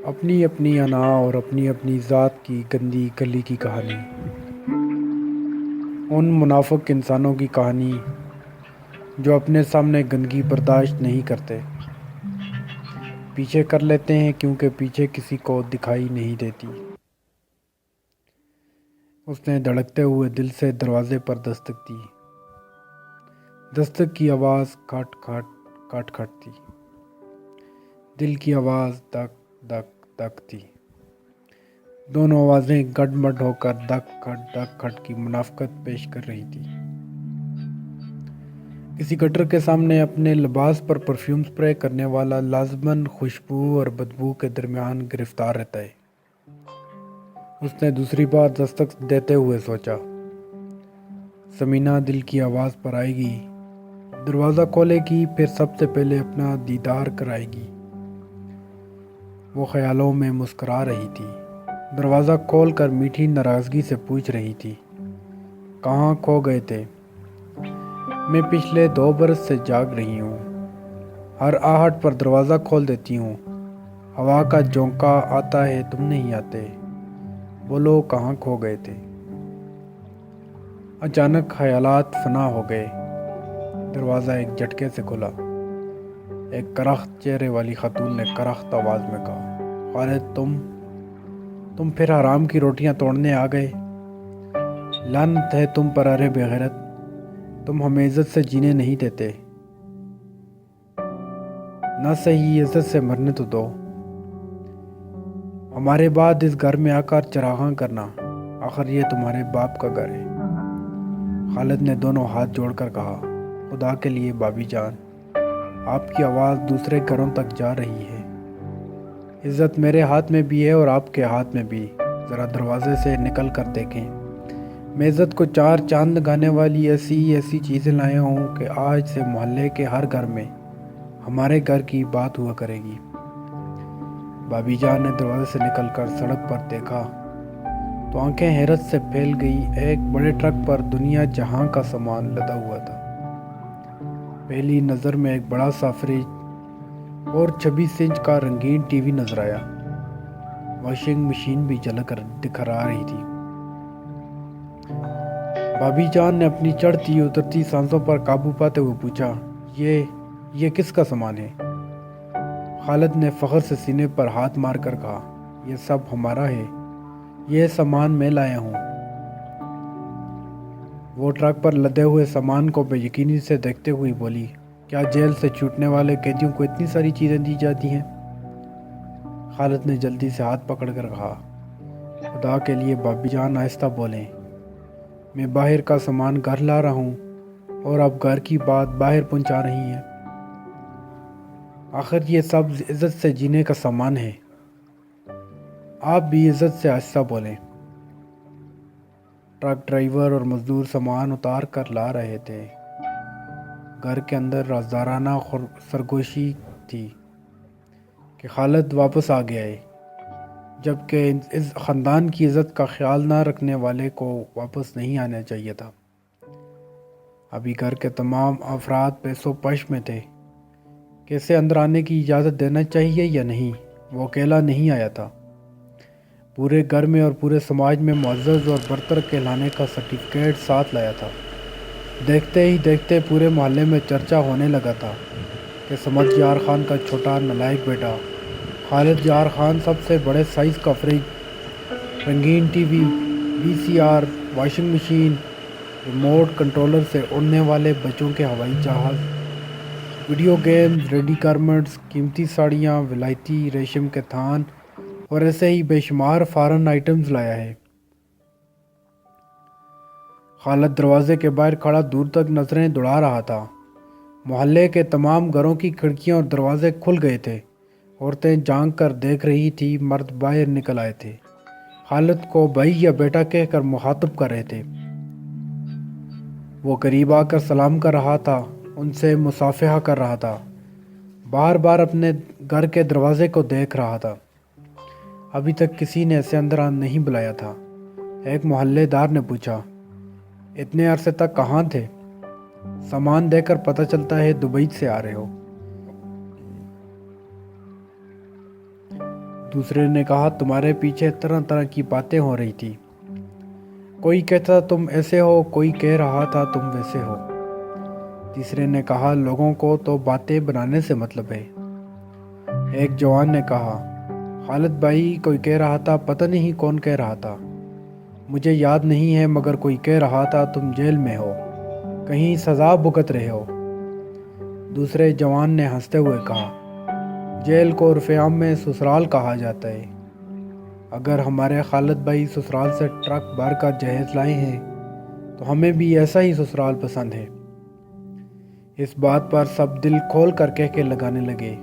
اپنی اپنی انا اور اپنی اپنی ذات کی گندی گلی کی کہانی، ان منافق انسانوں کی کہانی جو اپنے سامنے گندگی برداشت نہیں کرتے، پیچھے کر لیتے ہیں کیونکہ پیچھے کسی کو دکھائی نہیں دیتی۔ اس نے دھڑکتے ہوئے دل سے دروازے پر دستک دی۔ دستک کی آواز کھٹ کھٹ کھٹ کھٹ تھی، دل کی آواز دک دک دک تھی۔ دونوں آوازیں گڈ مڈ ہو کر دک کھٹ کی منافقت پیش کر رہی تھی۔ کسی گٹر کے سامنے اپنے لباس پر پرفیوم سپرے کرنے والا لازماً خوشبو اور بدبو کے درمیان گرفتار رہتا ہے۔ اس نے دوسری بار دستک دیتے ہوئے سوچا، سمینہ دل کی آواز پر آئے گی، دروازہ کھولے گی، پھر سب سے پہلے اپنا دیدار کرائے گی۔ وہ خیالوں میں مسکرا رہی تھی، دروازہ کھول کر میٹھی ناراضگی سے پوچھ رہی تھی، کہاں کھو گئے تھے؟ میں پچھلے 2 برس سے جاگ رہی ہوں، ہر آہٹ پر دروازہ کھول دیتی ہوں، ہوا کا جھونکا آتا ہے، تم نہیں آتے، بولو کہاں کھو گئے تھے؟ اچانک خیالات فنا ہو گئے، دروازہ ایک جھٹکے سے کھلا۔ ایک کرخت چہرے والی خاتون نے کرخت آواز میں کہا، خالد تم پھر حرام کی روٹیاں توڑنے آ گئے؟ لعنت ہے تم پر ارے بے غیرت، تم ہمیں عزت سے جینے نہیں دیتے، نہ صحیح عزت سے مرنے تو دو۔ ہمارے بعد اس گھر میں آ کر چراغاں کرنا، آخر یہ تمہارے باپ کا گھر ہے۔ خالد نے دونوں ہاتھ جوڑ کر کہا، خدا کے لیے بابی جان، آپ کی آواز دوسرے گھروں تک جا رہی ہے، عزت میرے ہاتھ میں بھی ہے اور آپ کے ہاتھ میں بھی، ذرا دروازے سے نکل کر دیکھیں، میں عزت کو 4 چاند لگانے والی ایسی چیزیں لایا ہوں کہ آج سے محلے کے ہر گھر میں ہمارے گھر کی بات ہوا کرے گی۔ بابی جان نے دروازے سے نکل کر سڑک پر دیکھا تو آنکھیں حیرت سے پھیل گئی۔ ایک بڑے ٹرک پر دنیا جہاں کا سامان لدا ہوا تھا۔ پہلی نظر میں ایک بڑا سا فریج اور 26 انچ کا رنگین ٹی وی نظر آیا۔ واشنگ مشین بھی جل کر دکھرا رہی تھی۔ بابی جان نے اپنی چڑھتی اترتی سانسوں پر قابو پاتے ہوئے پوچھا، یہ کس کا سامان ہے؟ خالد نے فخر سے سینے پر ہاتھ مار کر کہا، یہ سب ہمارا ہے، یہ سامان میں لایا ہوں۔ وہ ٹرک پر لدے ہوئے سامان کو بے یقینی سے دیکھتے ہوئے بولی، کیا جیل سے چھوٹنے والے قیدیوں کو اتنی ساری چیزیں دی جاتی ہیں؟ خالد نے جلدی سے ہاتھ پکڑ کر کہا، خدا کے لیے بابی جان آہستہ بولیں، میں باہر کا سامان گھر لا رہا ہوں اور آپ گھر کی بات باہر پہنچا رہی ہیں، آخر یہ سب عزت سے جینے کا سامان ہے، آپ بھی عزت سے آہستہ بولیں۔ ٹرک ڈرائیور اور مزدور سامان اتار کر لا رہے تھے۔ گھر کے اندر رازدارانہ سرگوشی تھی کہ خالد واپس آ گیا ہے، جبکہ اس خاندان کی عزت کا خیال نہ رکھنے والے کو واپس نہیں آنا چاہیے تھا۔ ابھی گھر کے تمام افراد پیسوں پش میں تھے کہ اسے اندر آنے کی اجازت دینا چاہیے یا نہیں۔ وہ اکیلا نہیں آیا تھا، پورے گھر میں اور پورے سماج میں معزز اور برتر کہلانے کا سرٹیفکیٹ ساتھ لایا تھا۔ دیکھتے ہی دیکھتے پورے محلے میں چرچا ہونے لگا تھا کہ سمد یار خان کا چھوٹا نالائق بیٹا خالد یار خان سب سے بڑے سائز کا فریج، رنگین T V, VCR، washing machine, remote controller سے اڑنے والے بچوں کے ہوائی جہاز، ویڈیو گیمز، ریڈی گارمنٹس، قیمتی ساڑیاں، ولایتی ریشم کے تھان اور ایسے ہی بے شمار فارن آئٹمز لایا ہے۔ خالد دروازے کے باہر کھڑا دور تک نظریں دوڑا رہا تھا۔ محلے کے تمام گھروں کی کھڑکیاں اور دروازے کھل گئے تھے، عورتیں جھانک کر دیکھ رہی تھی، مرد باہر نکل آئے تھے، خالد کو بھائی یا بیٹا کہہ کر مخاطب کر رہے تھے۔ وہ قریب آ کر سلام کر رہا تھا، ان سے مصافحہ کر رہا تھا، بار بار اپنے گھر کے دروازے کو دیکھ رہا تھا۔ ابھی تک کسی نے اسے اندر نہیں بلایا تھا۔ ایک محلے دار نے پوچھا، اتنے عرصے تک کہاں تھے؟ سامان دے کر پتہ چلتا ہے دبئی سے آ رہے ہو۔ دوسرے نے کہا تمہارے پیچھے طرح طرح کی باتیں ہو رہی تھی، کوئی کہتا تم ایسے ہو، کوئی کہہ رہا تھا تم ویسے ہو۔ تیسرے نے کہا لوگوں کو تو باتیں بنانے سے مطلب ہے۔ ایک جوان نے کہا خالد بھائی کوئی کہہ رہا تھا، پتہ نہیں کون کہہ رہا تھا، مجھے یاد نہیں ہے، مگر کوئی کہہ رہا تھا تم جیل میں ہو، کہیں سزا بھگت رہے ہو۔ دوسرے جوان نے ہنستے ہوئے کہا جیل کو عرف عام میں سسرال کہا جاتا ہے، اگر ہمارے خالد بھائی سسرال سے ٹرک بھر کر جہیز لائے ہیں تو ہمیں بھی ایسا ہی سسرال پسند ہے۔ اس بات پر سب دل کھول کر کہہ لگانے لگے۔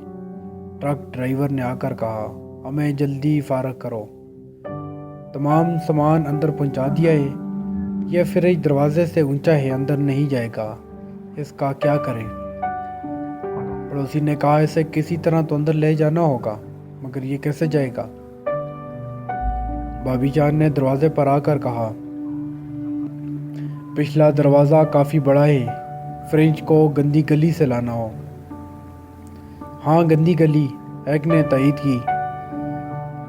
ٹرک ڈرائیور نے آ کر کہا ہمیں جلدی فارغ کرو، تمام سامان اندر پہنچا دیا ہے، یہ فریج دروازے سے اونچا ہے، اندر نہیں جائے گا، اس کا کیا کریں؟ پڑوسی نے کہا اسے کسی طرح تو اندر لے جانا ہوگا، مگر یہ کیسے جائے گا؟ بھابی جان نے دروازے پر آ کر کہا پچھلا دروازہ کافی بڑا ہے، فریج کو گندی گلی سے لانا ہو۔ ہاں گندی گلی، ایک نے تائید کی۔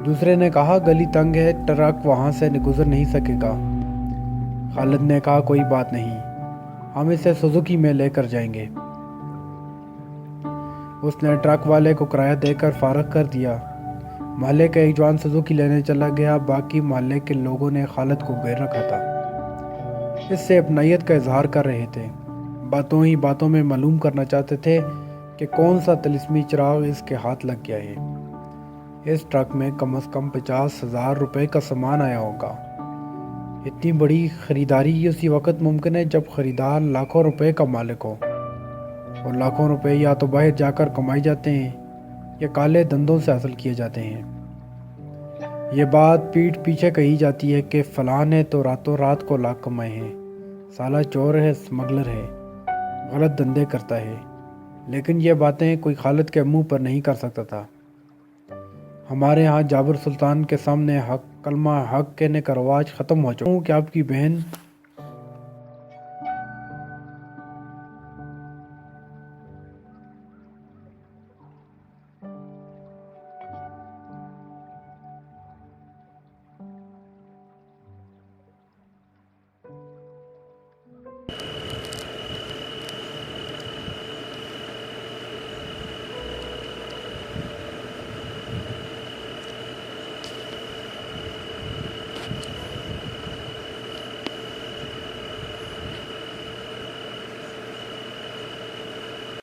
دوسرے نے کہا گلی تنگ ہے، ٹرک وہاں سے گزر نہیں سکے گا۔ خالد نے کہا کوئی بات نہیں، ہم اسے سوزوکی میں لے کر جائیں گے۔ اس نے ٹرک والے کو کرایہ دے کر فارغ کر دیا۔ محلے کا ایک جوان سوزوکی لینے چلا گیا، باقی محلے کے لوگوں نے خالد کو گھیر رکھا تھا، اس سے اپنائیت کا اظہار کر رہے تھے، باتوں ہی باتوں میں معلوم کرنا چاہتے تھے کہ کون سا طلسمی چراغ اس کے ہاتھ لگ گیا ہے۔ اس ٹرک میں کم از کم 50,000 روپے کا سامان آیا ہوگا۔ اتنی بڑی خریداری اسی وقت ممکن ہے جب خریدار لاکھوں روپے کا مالک ہو، اور لاکھوں روپے یا تو باہر جا کر کمائے جاتے ہیں یا کالے دندوں سے حاصل کیے جاتے ہیں۔ یہ بات پیٹھ پیچھے کہی جاتی ہے کہ فلاں نے تو راتوں رات کو لاکھ کمائے ہیں، سالہ چور ہے، اسمگلر ہے، غلط دندے کرتا ہے، لیکن یہ باتیں کوئی خالد کے منہ پر نہیں کر سکتا تھا۔ ہمارے ہاں جابر سلطان کے سامنے حق کلمہ حق کہنے کا رواج ختم ہو چکا ہوں کہ آپ کی بہن